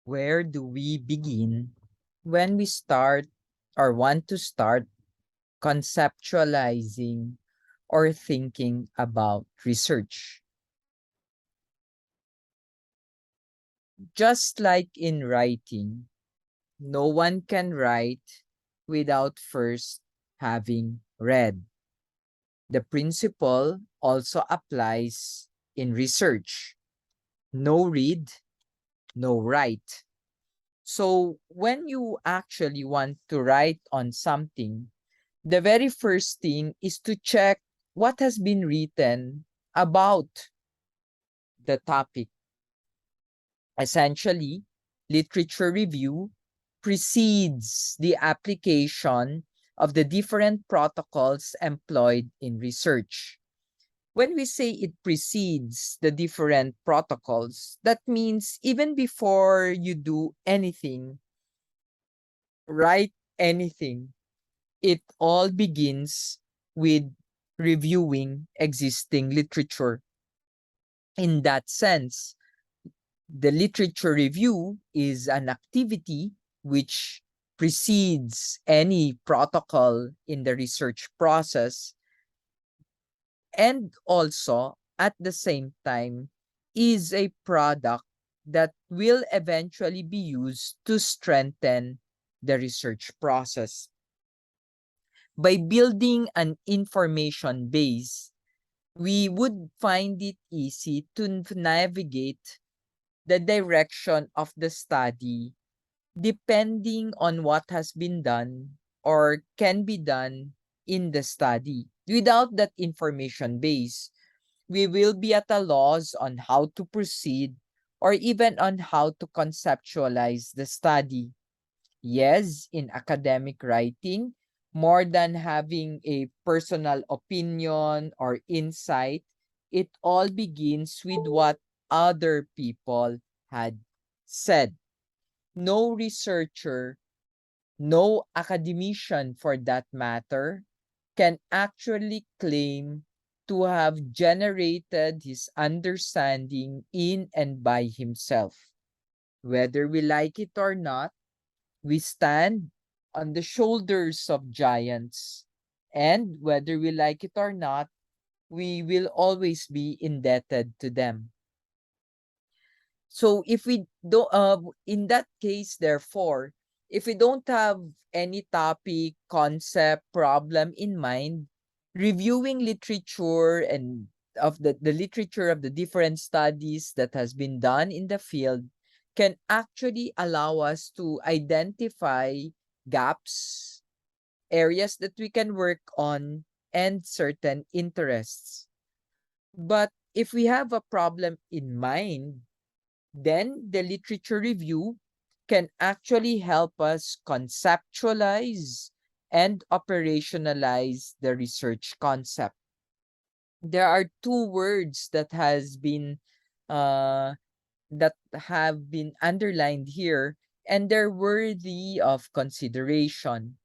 Where do we begin when we start or want to start conceptualizing or thinking about research? Just like in writing, no one can write without first having read. The principle also applies in research. No read, no write. So when you actually want to write on something, the very first thing is to check what has been written about the topic. Essentially, literature review precedes the application of the different protocols employed in research. When we say it precedes the different protocols, that means even before you do anything, write anything, it all begins with reviewing existing literature. In that sense, the literature review is an activity which precedes any protocol in the research process, and also at the same time is a product that will eventually be used to strengthen the research process. By building an information base, we would find it easy to navigate the direction of the study depending on what has been done or can be done in the study. Without that information base, we will be at a loss on how to proceed or even on how to conceptualize the study. Yes, in academic writing, more than having a personal opinion or insight, it all begins with what other people had said. No researcher, no academician for that matter, can actually claim to have generated his understanding in and by himself. Whether we like it or not, we stand on the shoulders of giants. And whether we like it or not, we will always be indebted to them. So if we don't, in that case, therefore, if we don't have any topic, concept, problem in mind, reviewing literature and of the literature of the different studies that has been done in the field can actually allow us to identify gaps, areas that we can work on, and certain interests. But if we have a problem in mind, then the literature review can actually help us conceptualize and operationalize the research concept. There are two words uh, that have been underlined here, and they're worthy of consideration.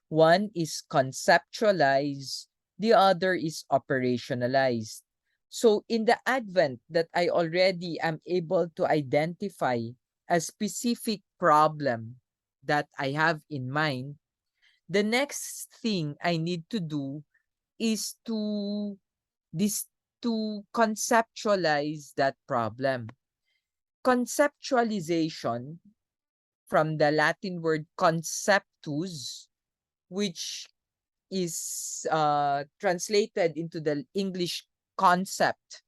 One is conceptualize, the other is operationalized. So in the advent that I already am able to identify a specific problem that I have in mind, the next thing I need to do is this to conceptualize that problem. Conceptualization, from the Latin word conceptus, which is translated into the English concept,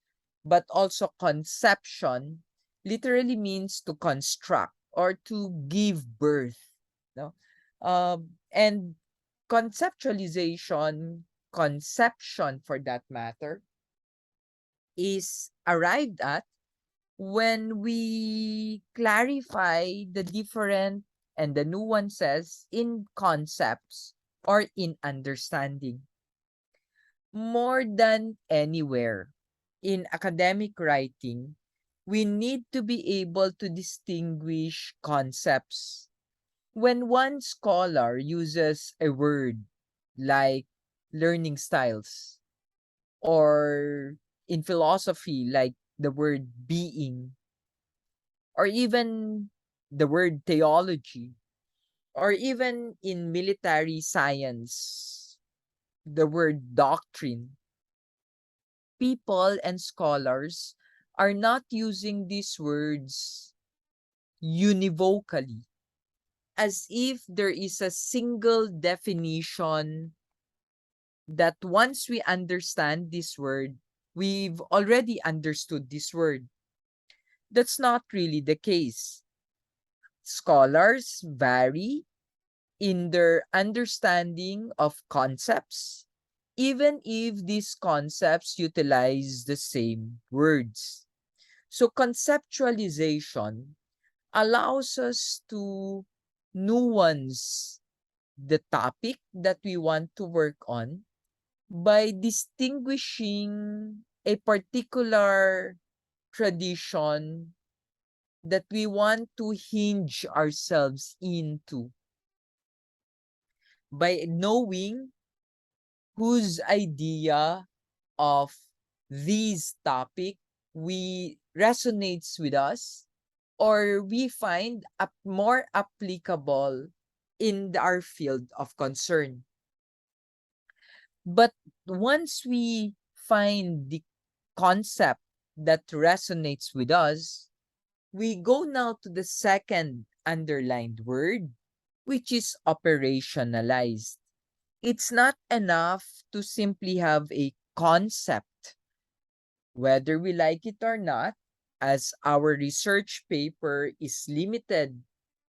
but also conception, literally means to construct or to give birth. No? And conceptualization, conception for that matter, is arrived at when we clarify the different and the nuances in concepts or in understanding. More than anywhere in academic writing, we need to be able to distinguish concepts. When one scholar uses a word like learning styles, or in philosophy like the word being, or even the word theology, or even in military science, the word doctrine. People and scholars are not using these words univocally, as if there is a single definition that once we understand this word, we've already understood this word. That's not really the case. Scholars vary in their understanding of concepts, even if these concepts utilize the same words. So conceptualization allows us to nuance the topic that we want to work on by distinguishing a particular tradition that we want to hinge ourselves into, by knowing whose idea of these topic we resonates with us, or we find more applicable in our field of concern. But once we find the concept that resonates with us, we go now to the second underlined word, which is operationalized. It's not enough to simply have a concept, whether we like it or not, as our research paper is limited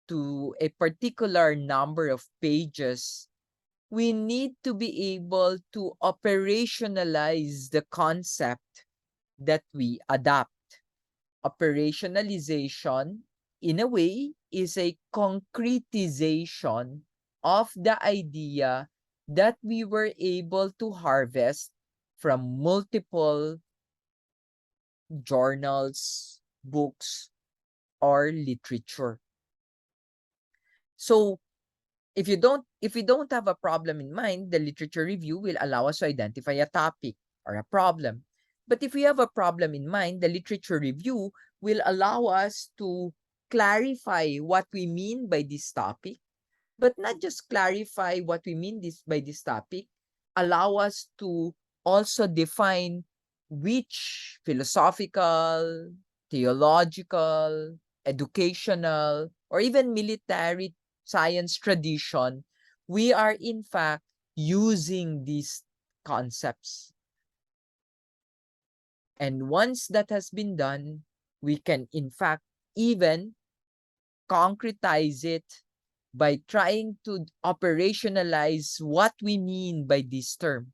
to a particular number of pages. We need to be able to operationalize the concept that we adopt. Operationalization, in a way, is a concretization of the idea that we were able to harvest from multiple journals, books, or literature. So if we don't have a problem in mind, the literature review will allow us to identify a topic or a problem. But if we have a problem in mind, the literature review will allow us to clarify what we mean by this topic, but not just clarify what we mean by this topic, allow us to also define which philosophical, theological, educational, or even military science tradition we are in fact using these concepts. And once that has been done, we can in fact even concretize it by trying to operationalize what we mean by this term.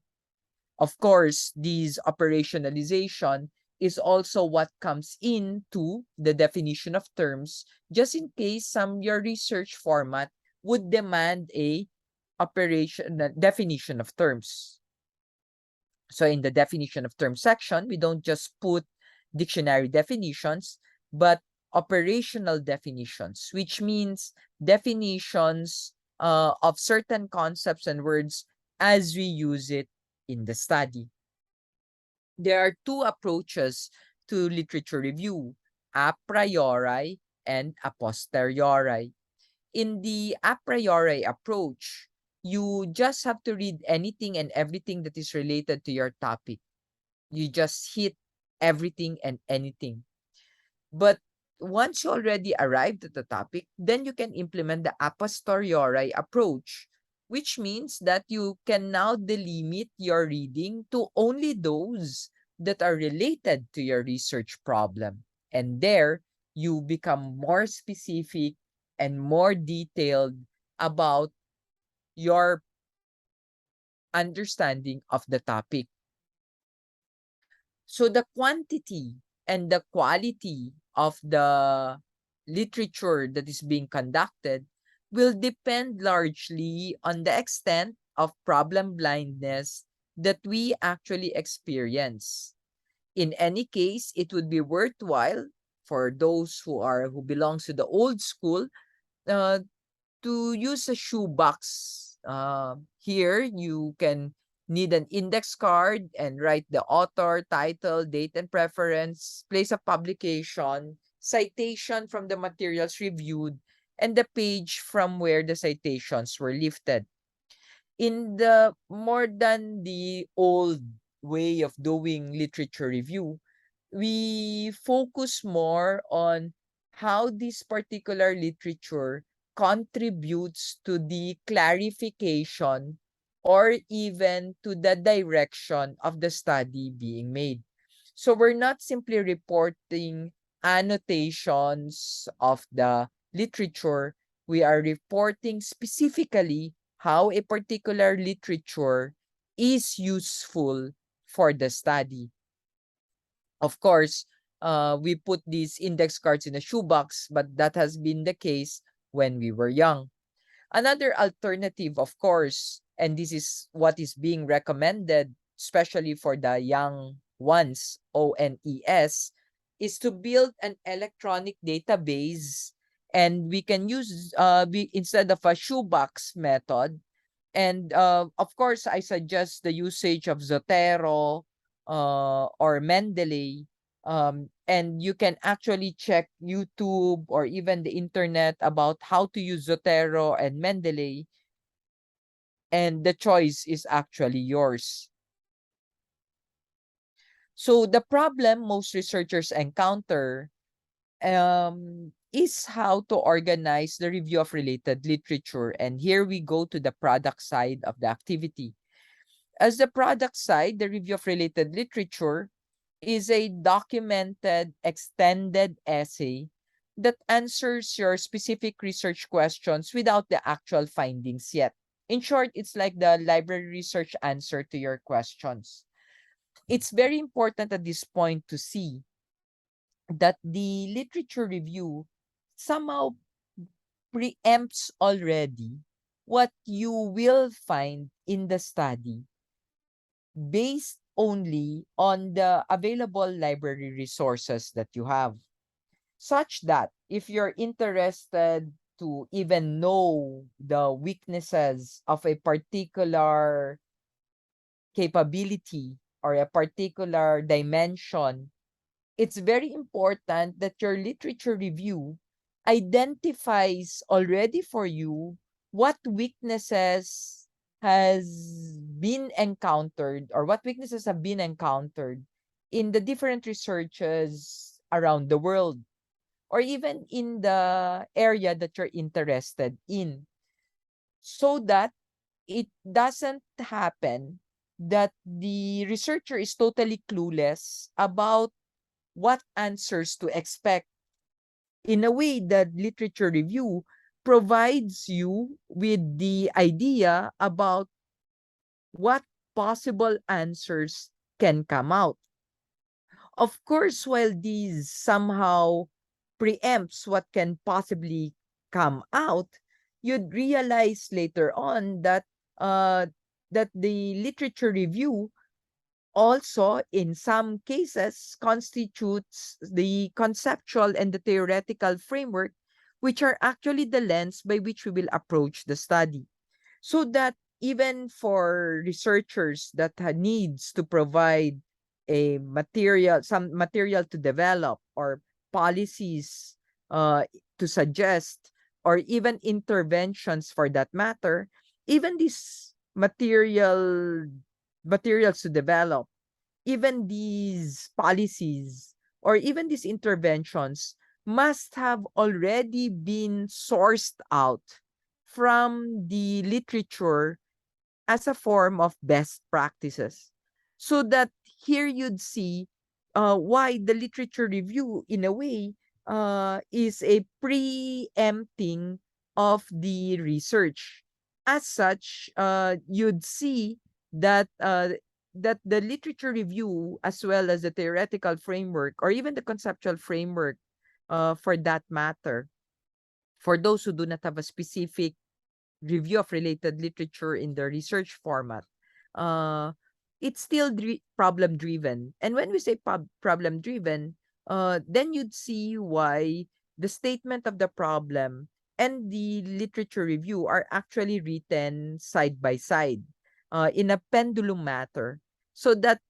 Of course, this operationalization is also what comes into the definition of terms, just in case your research format would demand a definition of terms. So in the definition of terms section, we don't just put dictionary definitions, but operational definitions, which means definitions of certain concepts and words as we use it in the study. There are two approaches to literature review, a priori and a posteriori. In the a priori approach, you just have to read anything and everything that is related to your topic. You just hit everything and anything. But once you already arrived at the topic, then you can implement the a posteriori approach, which means that you can now delimit your reading to only those that are related to your research problem. And there, you become more specific and more detailed about your understanding of the topic. So the quantity and the quality of the literature that is being conducted will depend largely on the extent of problem blindness that we actually experience. In any case, it would be worthwhile for those who belongs to the old school uh, to use a shoebox. Here, you can need an index card and write the author, title, date and preference, place of publication, citation from the materials reviewed, and the page from where the citations were lifted. In the more than the old way of doing literature review, we focus more on how this particular literature contributes to the clarification or even to the direction of the study being made. So we're not simply reporting annotations of the literature, we are reporting specifically how a particular literature is useful for the study. Of course, we put these index cards in a shoebox, but that has been the case when we were young. Another alternative, of course, and this is what is being recommended, especially for the young ones, ONES, is to build an electronic database, and we can use instead of a shoebox method. And of course, I suggest the usage of Zotero or Mendeley. And you can actually check YouTube or even the internet about how to use Zotero and Mendeley, and the choice is actually yours. So the problem most researchers encounter is how to organize the review of related literature. And here we go to the product side of the activity. As the product side, the review of related literature is a documented, extended essay that answers your specific research questions without the actual findings yet. In short, it's like the library research answer to your questions. It's very important at this point to see that the literature review somehow preempts already what you will find in the study based only on the available library resources that you have, such that if you're interested to even know the weaknesses of a particular capability or a particular dimension, it's very important that your literature review identifies already for you what weaknesses has been encountered or what weaknesses have been encountered in the different researches around the world or even in the area that you're interested in, so that it doesn't happen that the researcher is totally clueless about what answers to expect. In a way, the literature review provides you with the idea about what possible answers can come out. Of course, while these somehow preempts what can possibly come out, you'd realize later on that uh, that the literature review also, in some cases, constitutes the conceptual and the theoretical framework, which are actually the lens by which we will approach the study. So that even for researchers that needs to provide some material to develop or policies to suggest or even interventions for that matter, even these materials to develop, even these policies or even these interventions must have already been sourced out from the literature as a form of best practices. So that here you'd see why the literature review, in a way, is a preempting of the research. As such, you'd see that that the literature review, as well as the theoretical framework, or even the conceptual framework, for that matter, for those who do not have a specific review of related literature in the research format, uh, it's still problem driven. And when we say problem driven, then you'd see why the statement of the problem and the literature review are actually written side by side in a pendulum matter, so that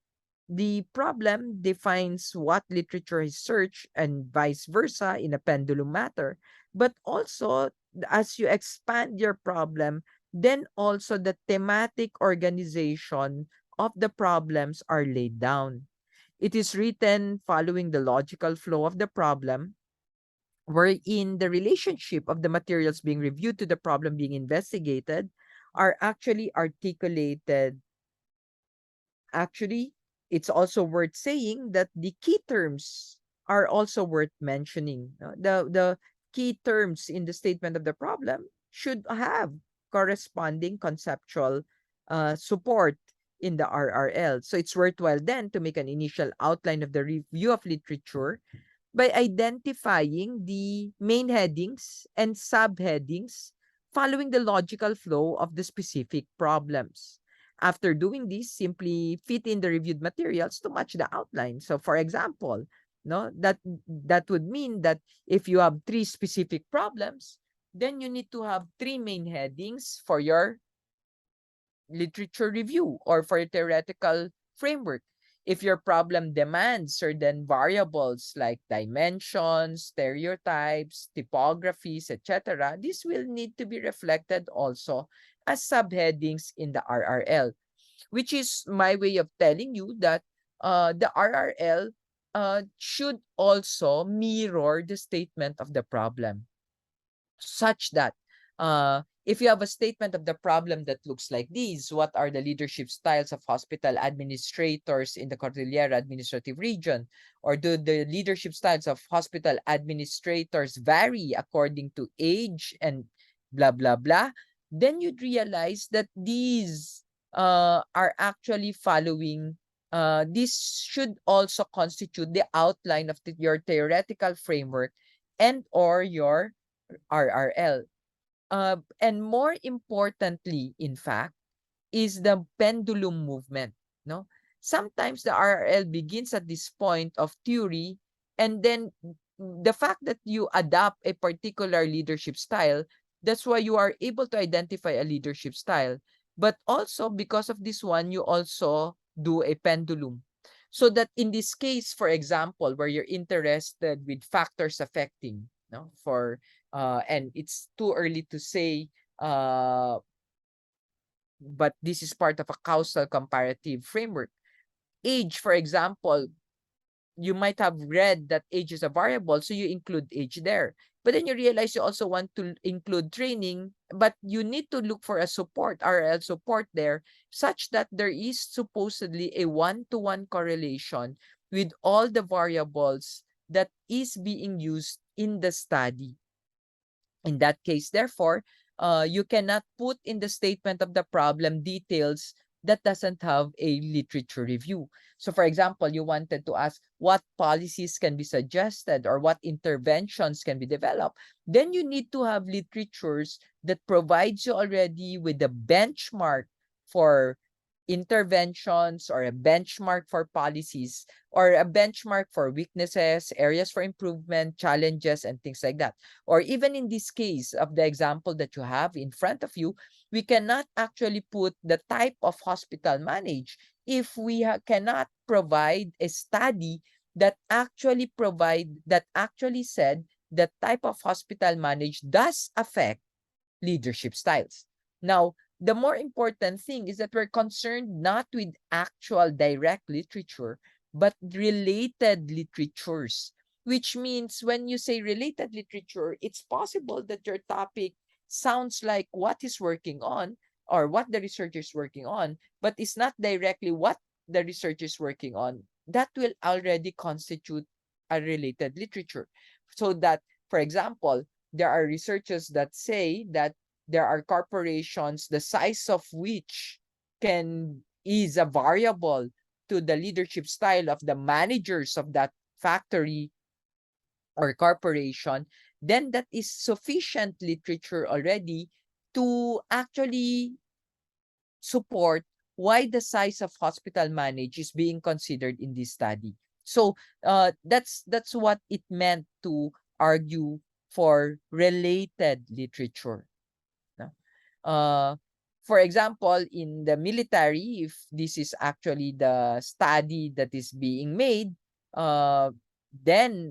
The problem defines what literature is searched and vice versa in a pendulum matter. But also, as you expand your problem, then also the thematic organization of the problems are laid down. It is written following the logical flow of the problem, wherein the relationship of the materials being reviewed to the problem being investigated are actually articulated. Actually, it's also worth saying that the key terms are also worth mentioning. The key terms in the statement of the problem should have corresponding conceptual support in the RRL. So it's worthwhile then to make an initial outline of the review of literature by identifying the main headings and subheadings following the logical flow of the specific problems. After doing this, simply fit in the reviewed materials to match the outline. So for example, no, that would mean that if you have three specific problems, then you need to have three main headings for your literature review or for a theoretical framework. If your problem demands certain variables like dimensions, stereotypes, typographies, etc., this will need to be reflected also as subheadings in the RRL, which is my way of telling you that the RRL should also mirror the statement of the problem, such that if you have a statement of the problem that looks like these, what are the leadership styles of hospital administrators in the Cordillera Administrative Region? Or do the leadership styles of hospital administrators vary according to age and blah, blah, blah? Then you'd realize that these are actually following, this should also constitute the outline of your theoretical framework and or your RRL. And more importantly, in fact, is the pendulum movement. No, sometimes the RRL begins at this point of theory, and then the fact that you adopt a particular leadership style, that's why you are able to identify a leadership style. But also because of this one, you also do a pendulum. So that in this case, for example, where you're interested with factors affecting, no, for and it's too early to say, but this is part of a causal comparative framework. Age, for example, you might have read that age is a variable, so you include age there. But then you realize you also want to include training, but you need to look for a support, RL support there, such that there is supposedly a one-to-one correlation with all the variables that is being used in the study. In that case, therefore, you cannot put in the statement of the problem details that doesn't have a literature review. So for example, you wanted to ask what policies can be suggested or what interventions can be developed. Then you need to have literatures that provides you already with a benchmark for interventions or a benchmark for policies or a benchmark for weaknesses, areas for improvement, challenges, and things like that. Or even in this case of the example that you have in front of you, we cannot actually put the type of hospital managed if we cannot provide a study that actually said the type of hospital managed does affect leadership styles. Now, the more important thing is that we're concerned not with actual direct literature, but related literatures, which means when you say related literature, it's possible that your topic sounds like what is working on or what the researcher is working on, but it's not directly what the research is working on. That will already constitute a related literature. So that, for example, there are researchers that say that there are corporations the size of which can is a variable to the leadership style of the managers of that factory or corporation, then that is sufficient literature already to actually support why the size of hospital managed is being considered in this study. So that's what it meant to argue for related literature. No? For example, in the military, if this is actually the study that is being made, uh, then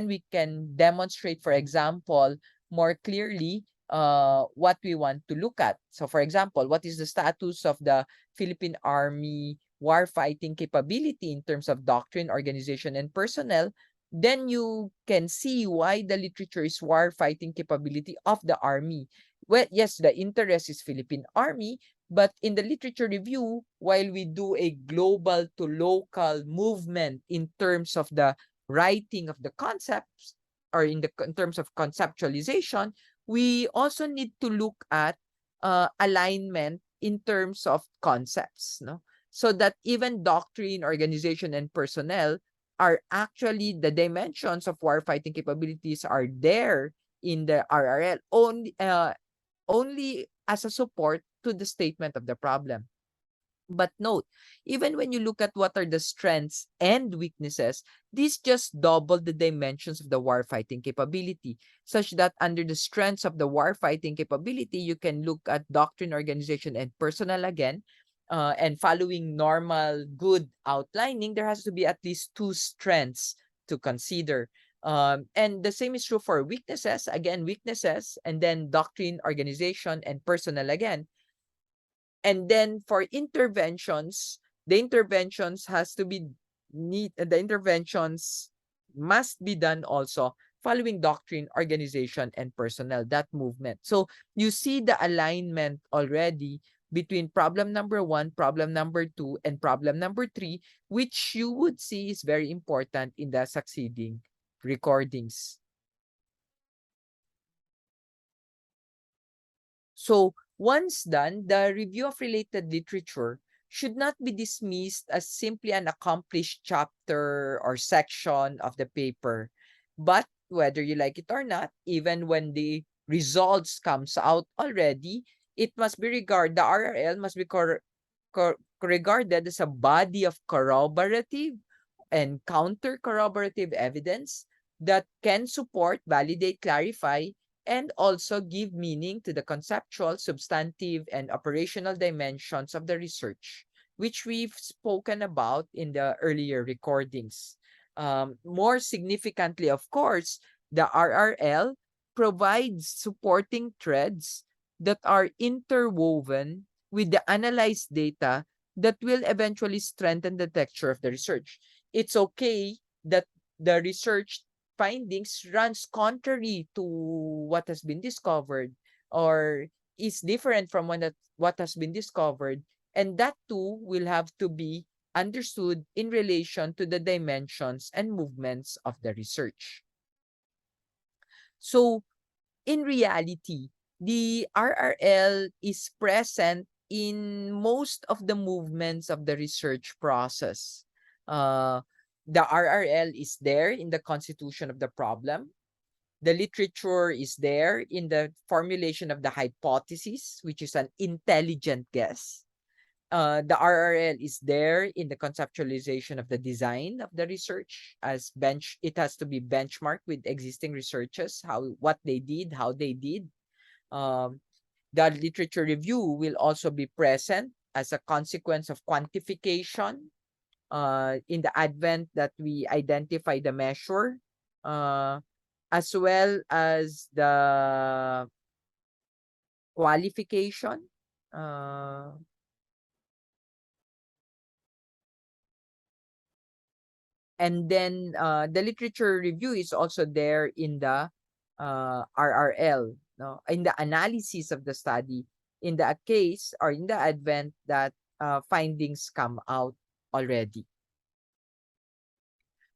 we can demonstrate, for example, more clearly what we want to look at. So, for example, what is the status of the Philippine Army warfighting capability in terms of doctrine, organization, and personnel? Then you can see why the literature is warfighting capability of the Army. Well, yes, the interest is Philippine Army, but in the literature review, while we do a global to local movement in terms of the writing of the concepts, or in terms of conceptualization, we also need to look at alignment in terms of concepts, no? So that even doctrine, organization, and personnel are actually the dimensions of warfighting capabilities are there in the RRL only as a support to the statement of the problem. But note, even when you look at what are the strengths and weaknesses, these just double the dimensions of the warfighting capability, such that under the strengths of the warfighting capability, you can look at doctrine, organization, and personnel again. And following normal good outlining, there has to be at least two strengths to consider. And the same is true for weaknesses. Again, weaknesses, and then doctrine, organization, and personnel again. And then for interventions, the interventions has to be the interventions must be done also following doctrine, organization, and personnel, that movement. So you see the alignment already between problem number 1, problem number 2, and problem number 3, which you would see is very important in the succeeding recordings. So once done, the review of related literature should not be dismissed as simply an accomplished chapter or section of the paper. But whether you like it or not, even when the results comes out already, it must be the RRL must be regarded as a body of corroborative and counter corroborative evidence that can support, validate, clarify, and also give meaning to the conceptual, substantive, and operational dimensions of the research, which we've spoken about in the earlier recordings. More significantly, of course, the RRL provides supporting threads that are interwoven with the analyzed data that will eventually strengthen the texture of the research. It's okay that the research findings runs contrary to what has been discovered, or is different from what has been discovered, and that too will have to be understood in relation to the dimensions and movements of the research. So in reality, the RRL is present in most of the movements of the research process. Uh, the RRL is there in the constitution of the problem. The literature is there in the formulation of the hypothesis, which is an intelligent guess. The RRL is there in the conceptualization of the design of the research, as it has to be benchmarked with existing researches, what they did, how they did. Um, the literature review will also be present as a consequence of quantification in the advent that we identify the measure, uh, as well as the qualification. Uh, and then the literature review is also there in the RRL, no? In the analysis of the study, in the case or in the advent that findings come out already.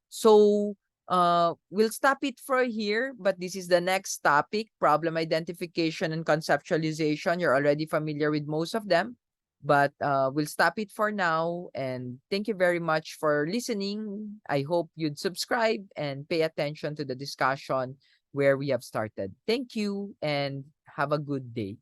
So we'll stop it for here, but this is the next topic, problem identification and conceptualization. You're already familiar with most of them, but we'll stop it for now. And thank you very much for listening. I hope you'd subscribe and pay attention to the discussion where we have started. Thank you and have a good day.